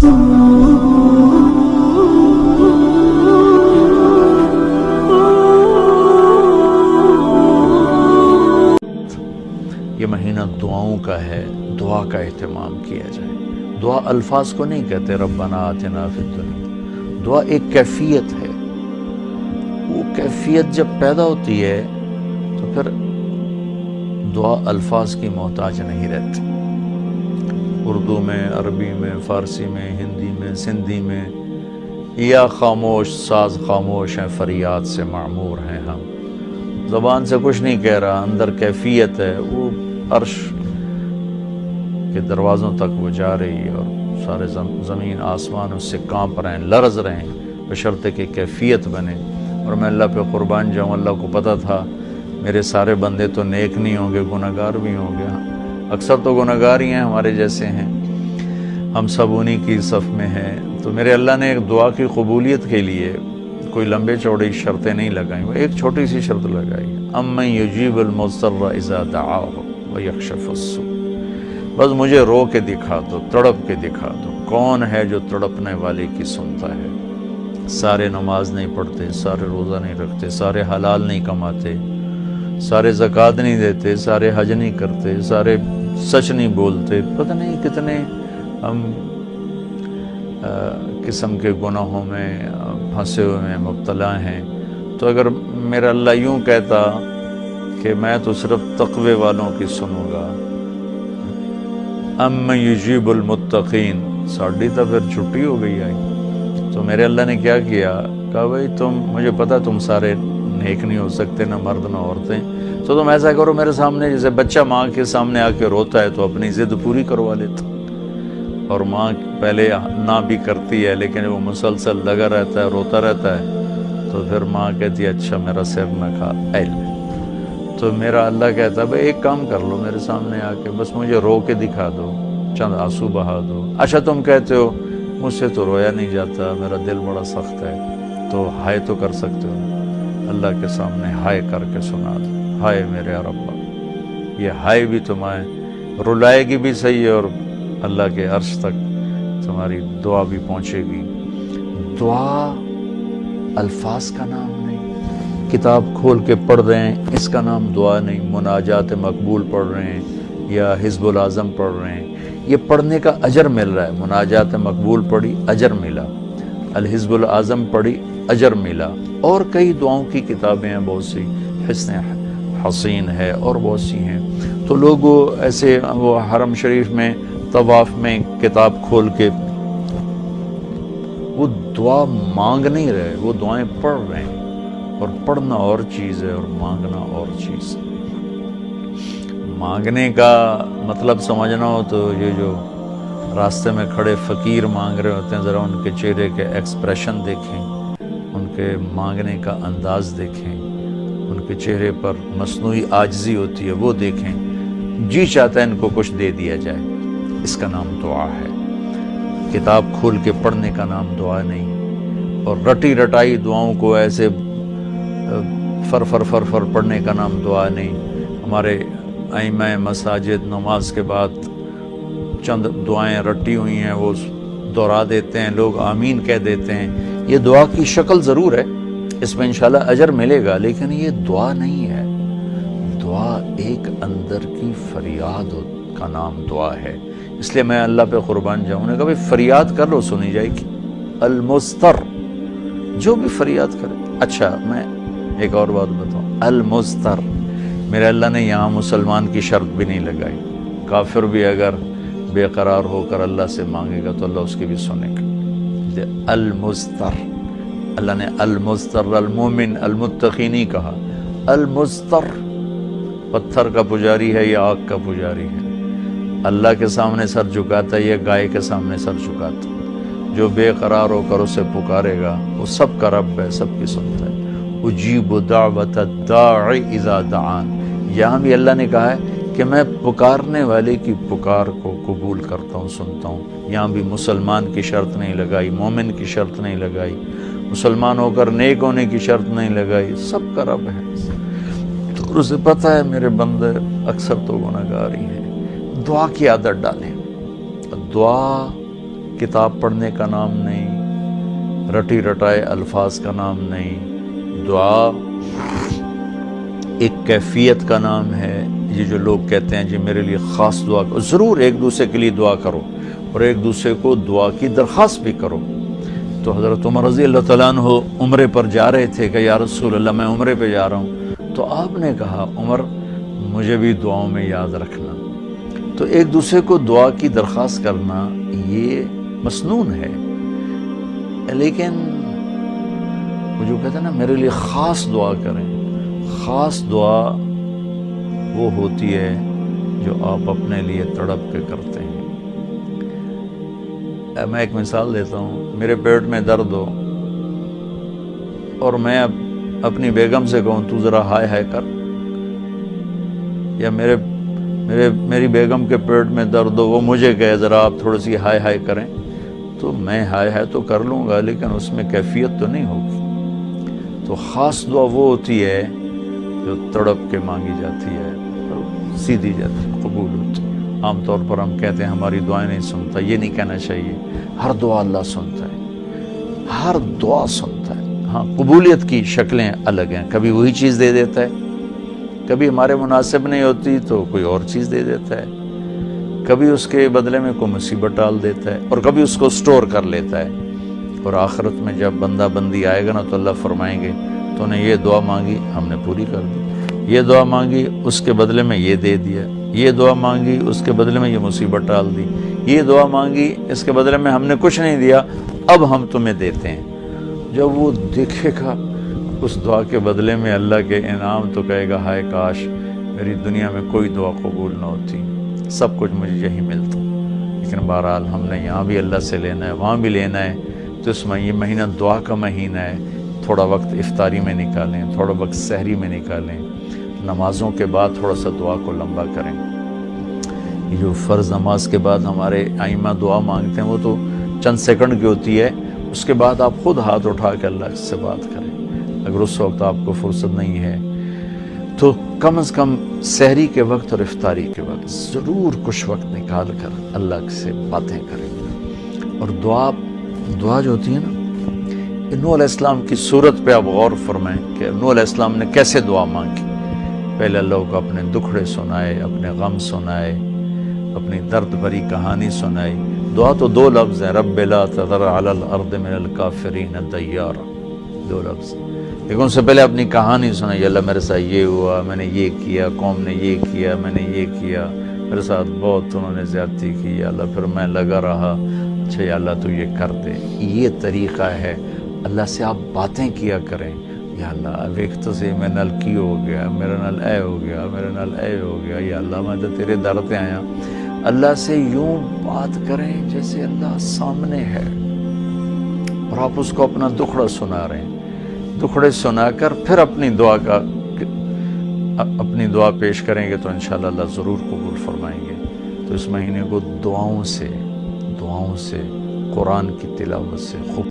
یہ مہینہ دعاؤں کا ہے، دعا کا اہتمام کیا جائے۔ دعا الفاظ کو نہیں کہتے ربنا آتنا فی الدنیا، دعا ایک کیفیت ہے۔ وہ کیفیت جب پیدا ہوتی ہے تو پھر دعا الفاظ کی محتاج نہیں رہتی۔ اردو میں، عربی میں، فارسی میں، ہندی میں، سندھی میں، یا خاموش ساز خاموش ہیں، فریاد سے معمور ہیں ہم۔ زبان سے کچھ نہیں کہہ رہا، اندر کیفیت ہے، وہ عرش کے دروازوں تک وہ جا رہی ہے اور سارے زمین آسمان اس سے کانپ رہے ہیں، لرز رہے ہیں، بشرطے کہ کیفیت بنے۔ اور میں اللہ پہ قربان جاؤں، اللہ کو پتہ تھا میرے سارے بندے تو نیک نہیں ہوں گے، گناہگار بھی ہوں گے، اکثر تو گناہگار ہی ہیں، ہمارے جیسے ہیں، ہم سب انہی کی صف میں ہیں۔ تو میرے اللہ نے ایک دعا کی قبولیت کے لیے کوئی لمبے چوڑی شرطیں نہیں لگائیں، وہ ایک چھوٹی سی شرط لگائی، امن یجیب المضطر اذا دعاہ ویکشف السوء۔ بس مجھے رو کے دکھا دو، تڑپ کے دکھا دو، کون ہے جو تڑپنے والے کی سنتا ہے۔ سارے نماز نہیں پڑھتے، سارے روزہ نہیں رکھتے، سارے حلال نہیں کماتے، سارے زکوٰۃ نہیں دیتے، سارے حج نہیں کرتے، سارے سچ نہیں بولتے، پتہ نہیں کتنے ہم قسم کے گناہوں میں پھنسے ہوئے ہیں، مبتلا ہیں۔ تو اگر میرا اللہ یوں کہتا کہ میں تو صرف تقوی والوں کی سنوں گا، امن یجیب المتقین، ساڑھی تو پھر چھٹی ہو گئی آئی۔ تو میرے اللہ نے کیا کیا، کہا بھائی تم، مجھے پتا تم سارے نیک نہیں ہو سکتے، نہ مرد نہ عورتیں، تو تم ایسا کرو میرے سامنے، جیسے بچہ ماں کے سامنے آ کے روتا ہے تو اپنی ضد پوری کروا لیتا، اور ماں پہلے نہ بھی کرتی ہے لیکن وہ مسلسل لگا رہتا ہے، روتا رہتا ہے، تو پھر ماں کہتی ہے اچھا میرا سر نہ کھا ایل۔ تو میرا اللہ کہتا ہے بھائی ایک کام کر لو، میرے سامنے آ کے بس مجھے رو کے دکھا دو، چند آنسو بہا دو۔ اچھا تم کہتے ہو مجھ سے تو رویا نہیں جاتا، میرا دل بڑا سخت ہے، تو ہائے تو کر سکتے ہو، اللہ کے سامنے ہائے کر کے سنا دو، ہائے میرے ربا۔ یہ ہائے بھی تمہیں رلائے گی بھی صحیح، اور اللہ کے عرش تک تمہاری دعا بھی پہنچے گی۔ دعا الفاظ کا نام نہیں، کتاب کھول کے پڑھ رہے ہیں اس کا نام دعا نہیں، مناجات مقبول پڑھ رہے ہیں یا حزب العظم پڑھ رہے ہیں، یہ پڑھنے کا اجر مل رہا ہے۔ مناجات مقبول پڑھی، اجر ملا، الحزب العظم پڑھی، اجر ملا، اور کئی دعاؤں کی کتابیں ہیں بہت سی، حسن حسین ہے اور بہت سی ہیں۔ تو لوگ ایسے وہ حرم شریف میں طواف میں کتاب کھول کے وہ دعا مانگ نہیں رہے، وہ دعائیں پڑھ رہے ہیں، اور پڑھنا اور چیز ہے اور مانگنا اور چیز ہے۔ مانگنے کا مطلب سمجھنا ہو تو یہ جو راستے میں کھڑے فقیر مانگ رہے ہوتے ہیں، ذرا ان کے چہرے کے ایکسپریشن دیکھیں، ان کے مانگنے کا انداز دیکھیں، ان کے چہرے پر مصنوعی عاجزی ہوتی ہے وہ دیکھیں، جی چاہتا ہے ان کو کچھ دے دیا جائے، اس کا نام دعا ہے۔ کتاب کھول کے پڑھنے کا نام دعا نہیں، اور رٹی رٹائی دعاؤں کو ایسے فر فر فر فر پڑھنے کا نام دعا نہیں۔ ہمارے ائمہ مساجد نماز کے بعد چند دعائیں رٹی ہوئی ہیں وہ دہرا دیتے ہیں، لوگ آمین کہہ دیتے ہیں، یہ دعا کی شکل ضرور ہے، اس میں انشاءاللہ اجر ملے گا، لیکن یہ دعا نہیں ہے۔ دعا ایک اندر کی فریاد کا نام دعا ہے، اس لیے میں اللہ پہ قربان جاؤں نے کہا بھائی فریاد کر لو، سنی جائے گی۔ المستر، جو بھی فریاد کرے۔ اچھا میں ایک اور بات بتاؤں، المستر، میرے اللہ نے یہاں مسلمان کی شرط بھی نہیں لگائی، کافر بھی اگر بے قرار ہو کر اللہ سے مانگے گا تو اللہ اس کی بھی سنے گا۔ المستر، اللہ نے المستر، المومن المتقی نہیں کہا، المستر، پتھر کا پجاری ہے یا آگ کا پجاری ہے، اللہ کے سامنے سر جھکاتا ہے یا گائے کے سامنے سر جھکاتا ہے، جو بے قرار ہو کر اسے پکارے گا وہ سب کا رب ہے، سب کی سنتا ہے۔ اجیب دعوت الداع اذا دعان، یہاں بھی اللہ نے کہا ہے کہ میں پکارنے والے کی پکار کو قبول کرتا ہوں، سنتا ہوں۔ یہاں بھی مسلمان کی شرط نہیں لگائی، مومن کی شرط نہیں لگائی، مسلمان ہو کر نیک ہونے کی شرط نہیں لگائی، سب کا رب ہے۔ تو اسے پتہ ہے میرے بندے اکثر تو گناہگار ہی ہیں۔ دعا کی عادت ڈالیں، دعا کتاب پڑھنے کا نام نہیں، رٹی رٹائے الفاظ کا نام نہیں، دعا ایک کیفیت کا نام ہے۔ یہ جو لوگ کہتے ہیں جی میرے لیے خاص دعا کرو، ضرور ایک دوسرے کے لیے دعا کرو اور ایک دوسرے کو دعا کی درخواست بھی کرو۔ تو حضرت عمر رضی اللہ تعالیٰ عنہ عمرے پر جا رہے تھے کہ یا رسول اللہ میں عمرے پہ جا رہا ہوں، تو آپ نے کہا عمر مجھے بھی دعاؤں میں یاد رکھنا۔ تو ایک دوسرے کو دعا کی درخواست کرنا یہ مسنون ہے، لیکن وہ جو کہتے ہیں نا میرے لیے خاص دعا کریں، خاص دعا وہ ہوتی ہے جو آپ اپنے لیے تڑپ کے کرتے ہیں۔ میں ایک مثال دیتا ہوں، میرے پیٹ میں درد ہو اور میں اب اپنی بیگم سے کہوں تو ذرا ہائے ہائے کر، یا میری بیگم کے پیٹ میں درد ہو وہ مجھے کہے ذرا آپ تھوڑی سی ہائے ہائے کریں، تو میں ہائے ہائے تو کر لوں گا لیکن اس میں کیفیت تو نہیں ہوگی۔ تو خاص دعا وہ ہوتی ہے جو تڑپ کے مانگی جاتی ہے اور سیدھی جاتی ہے، قبول ہوتی ہے۔ عام طور پر ہم کہتے ہیں ہماری دعائیں نہیں سنتا، یہ نہیں کہنا چاہیے، ہر دعا اللہ سنتا ہے، ہر دعا سنتا ہے۔ ہاں قبولیت کی شکلیں الگ ہیں، کبھی وہی چیز دے دیتا ہے، کبھی ہمارے مناسب نہیں ہوتی تو کوئی اور چیز دے دیتا ہے، کبھی اس کے بدلے میں کوئی مصیبت ڈال دیتا ہے، اور کبھی اس کو سٹور کر لیتا ہے۔ اور آخرت میں جب بندہ بندی آئے گا نا تو اللہ فرمائیں گے تو نے یہ دعا مانگی ہم نے پوری کر دی، یہ دعا مانگی اس کے بدلے میں یہ دے دیا، یہ دعا مانگی اس کے بدلے میں یہ مصیبت ڈال دی، یہ دعا مانگی اس کے بدلے میں ہم نے کچھ نہیں دیا اب ہم تمہیں دیتے ہیں۔ جب وہ دیکھے گا اس دعا کے بدلے میں اللہ کے انعام تو کہے گا ہائے کاش میری دنیا میں کوئی دعا قبول نہ ہوتی، سب کچھ مجھے یہی ملتا۔ لیکن بہرحال ہم نے یہاں بھی اللہ سے لینا ہے، وہاں بھی لینا ہے، تو اس میں یہ مہینہ دعا کا مہینہ ہے، تھوڑا وقت افطاری میں نکالیں، تھوڑا وقت سحری میں نکالیں، نمازوں کے بعد تھوڑا سا دعا کو لمبا کریں۔ یہ جو فرض نماز کے بعد ہمارے ائمہ دعا مانگتے ہیں وہ تو چند سیکنڈ کی ہوتی ہے، اس کے بعد آپ خود ہاتھ اٹھا کے اللہ سے بات کریں۔ اگر اس وقت آپ کو فرصت نہیں ہے تو کم از کم سحری کے وقت اور افطاری کے وقت ضرور کچھ وقت نکال کر اللہ سے باتیں کریں۔ اور دعا جو ہوتی ہے نا، نوح علیہ السلام کی صورت پہ آپ غور فرمائیں کہ نوح علیہ السلام نے کیسے دعا مانگی۔ پہلے اللہ کو اپنے دکھڑے سنائے، اپنے غم سنائے، اپنی درد بھری کہانی سنائی۔ دعا تو دو لفظ ہیں، رب لا تذر علی الارض من الکافرین دیارا، دو لفظ، لیکن اس سے پہلے اپنی کہانی سنائی، اللہ میرے ساتھ یہ ہوا، میں نے یہ کیا، قوم نے یہ کیا، میں نے یہ کیا، میرے ساتھ بہت انہوں نے زیادتی کی، یا اللہ پھر میں لگا رہا، اچھا یا اللہ تو یہ کر دے۔ یہ طریقہ ہے، اللہ سے آپ باتیں کیا کریں، یا اللہ ایک تو سے میں نل کی ہو گیا، میرا نل اے ہو گیا، میرا نل اے ہو گیا، یا اللہ میں تو تیرے در پہ آیا۔ اللہ سے یوں بات کریں جیسے اللہ سامنے ہے، اور آپ اس کو اپنا دکھڑا سنا رہے ہیں۔ دکھڑے سنا کر پھر اپنی دعا پیش کریں گے تو انشاءاللہ اللہ ضرور قبول فرمائیں گے۔ تو اس مہینے کو دعاؤں سے قرآن کی تلاوت سے خوب